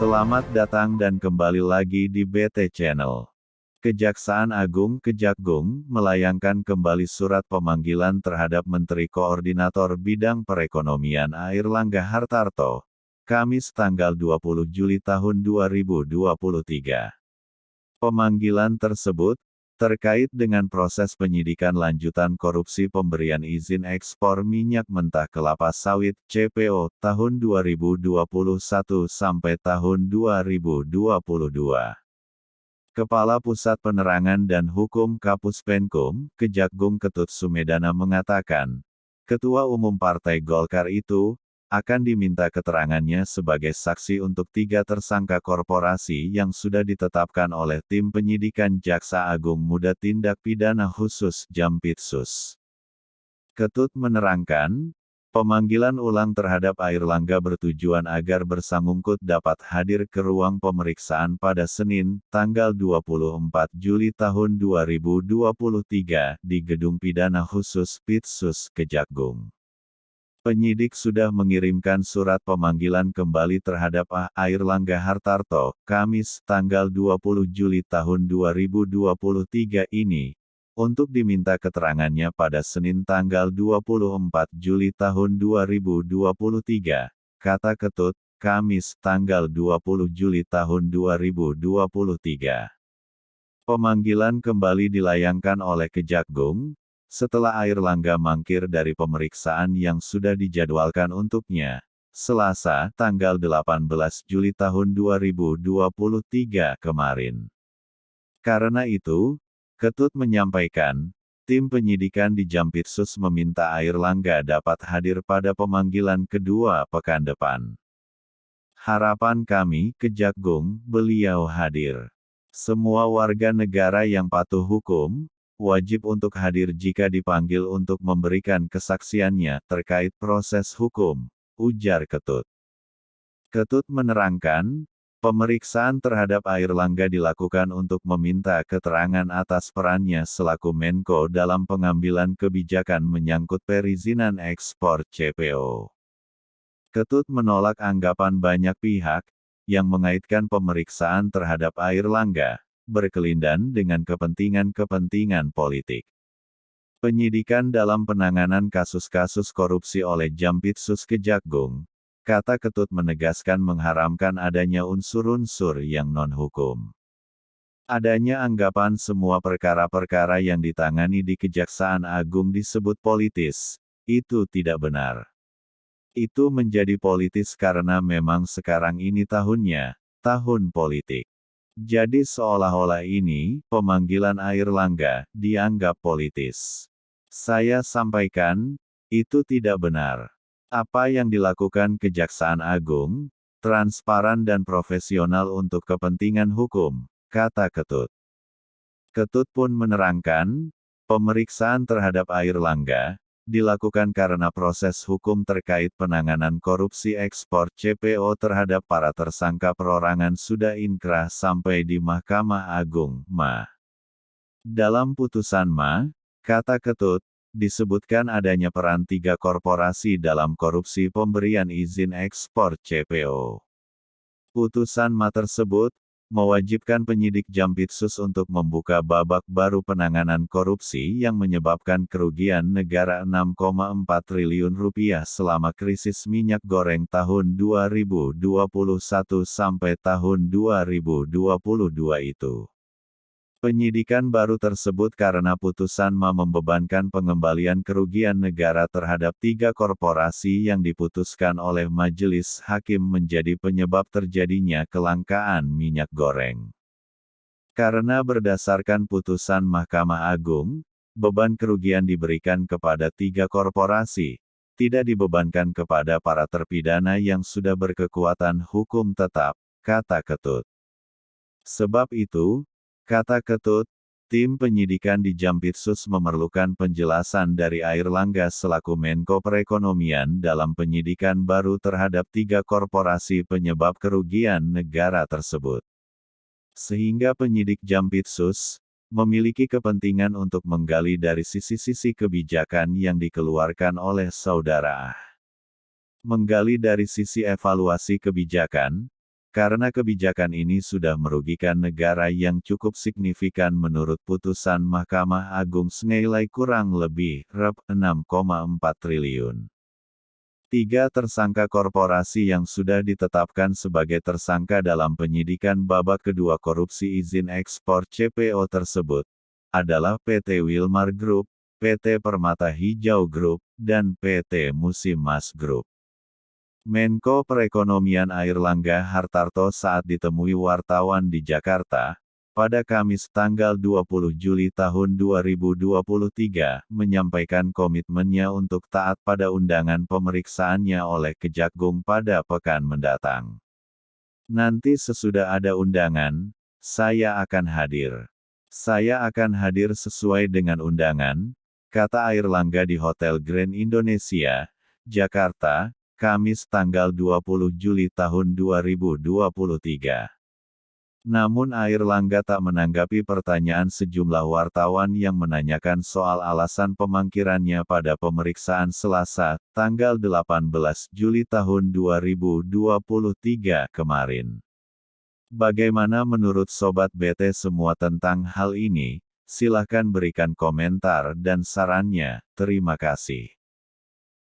Selamat datang dan kembali lagi di BT Channel. Kejaksaan Agung Kejagung melayangkan kembali surat pemanggilan terhadap Menteri Koordinator Bidang Perekonomian Airlangga Hartarto, Kamis tanggal 20 Juli tahun 2023. Pemanggilan tersebut terkait dengan proses penyidikan lanjutan korupsi pemberian izin ekspor minyak mentah kelapa sawit (CPO) tahun 2021 sampai tahun 2022. Kepala Pusat Penerangan dan Hukum Kapus Penkum, Kejagung Ketut Sumedana mengatakan, Ketua Umum Partai Golkar itu akan diminta keterangannya sebagai saksi untuk 3 tersangka korporasi yang sudah ditetapkan oleh Tim Penyidikan Jaksa Agung Muda Tindak Pidana Khusus Jampitsus. Ketut menerangkan, pemanggilan ulang terhadap Airlangga bertujuan agar bersangkutan dapat hadir ke ruang pemeriksaan pada Senin, tanggal 24 Juli tahun 2023 di Gedung Pidana Khusus Pitsus Kejagung. Penyidik sudah mengirimkan surat pemanggilan kembali terhadap Airlangga Hartarto, Kamis, tanggal 20 Juli tahun 2023 ini, untuk diminta keterangannya pada Senin tanggal 24 Juli tahun 2023, kata Ketut, Kamis, tanggal 20 Juli tahun 2023. Pemanggilan kembali dilayangkan oleh Kejagung, setelah Airlangga mangkir dari pemeriksaan yang sudah dijadwalkan untuknya, Selasa, tanggal 18 Juli tahun 2023 kemarin. Karena itu, Ketut menyampaikan, tim penyidikan di Jampitsus meminta Airlangga dapat hadir pada pemanggilan kedua pekan depan. Harapan kami, Kejagung, beliau hadir. Semua warga negara yang patuh hukum wajib untuk hadir jika dipanggil untuk memberikan kesaksiannya terkait proses hukum, ujar Ketut. Ketut menerangkan, pemeriksaan terhadap Airlangga dilakukan untuk meminta keterangan atas perannya selaku Menko dalam pengambilan kebijakan menyangkut perizinan ekspor CPO. Ketut menolak anggapan banyak pihak yang mengaitkan pemeriksaan terhadap Airlangga berkelindan dengan kepentingan-kepentingan politik. Penyidikan dalam penanganan kasus-kasus korupsi oleh Jampitsus Kejagung, kata Ketut menegaskan mengharamkan adanya unsur-unsur yang non-hukum. Adanya anggapan semua perkara-perkara yang ditangani di Kejaksaan Agung disebut politis, itu tidak benar. Itu menjadi politis karena memang sekarang ini tahunnya, tahun politik. Jadi seolah-olah ini, pemanggilan Airlangga, dianggap politis. Saya sampaikan, itu tidak benar. Apa yang dilakukan Kejaksaan Agung, transparan dan profesional untuk kepentingan hukum, kata Ketut. Ketut pun menerangkan, pemeriksaan terhadap Airlangga dilakukan karena proses hukum terkait penanganan korupsi ekspor CPO terhadap para tersangka perorangan sudah inkrah sampai di Mahkamah Agung, Ma. Dalam putusan Ma, kata Ketut, disebutkan adanya peran 3 korporasi dalam korupsi pemberian izin ekspor CPO. Putusan Ma tersebut mewajibkan penyidik Jampitsus untuk membuka babak baru penanganan korupsi yang menyebabkan kerugian negara Rp6,4 triliun selama krisis minyak goreng tahun 2021 sampai tahun 2022 itu. Penyidikan baru tersebut karena putusan Ma membebankan pengembalian kerugian negara terhadap 3 korporasi yang diputuskan oleh Majelis Hakim menjadi penyebab terjadinya kelangkaan minyak goreng. Karena berdasarkan putusan Mahkamah Agung, beban kerugian diberikan kepada 3 korporasi, tidak dibebankan kepada para terpidana yang sudah berkekuatan hukum tetap, kata Ketut. Sebab itu, kata Ketut, tim penyidikan di Jampitsus memerlukan penjelasan dari Airlangga selaku Menko Perekonomian dalam penyidikan baru terhadap 3 korporasi penyebab kerugian negara tersebut. Sehingga penyidik Jampitsus memiliki kepentingan untuk menggali dari sisi-sisi kebijakan yang dikeluarkan oleh saudara. Menggali dari sisi evaluasi kebijakan, Karena kebijakan ini sudah merugikan negara yang cukup signifikan menurut putusan Mahkamah Agung senilai kurang lebih Rp6,4 triliun. 3 tersangka korporasi yang sudah ditetapkan sebagai tersangka dalam penyidikan babak kedua korupsi izin ekspor CPO tersebut adalah PT Wilmar Group, PT Permata Hijau Group, dan PT Musimas Group. Menko Perekonomian Airlangga Hartarto saat ditemui wartawan di Jakarta, pada Kamis tanggal 20 Juli tahun 2023, menyampaikan komitmennya untuk taat pada undangan pemeriksaannya oleh Kejagung pada pekan mendatang. Nanti sesudah ada undangan, saya akan hadir. Saya akan hadir sesuai dengan undangan, kata Airlangga di Hotel Grand Indonesia, Jakarta, Kamis tanggal 20 Juli tahun 2023. Namun Airlangga tak menanggapi pertanyaan sejumlah wartawan yang menanyakan soal alasan pemangkirannya pada pemeriksaan Selasa, tanggal 18 Juli tahun 2023 kemarin. Bagaimana menurut Sobat BT semua tentang hal ini? Silahkan berikan komentar dan sarannya, terima kasih.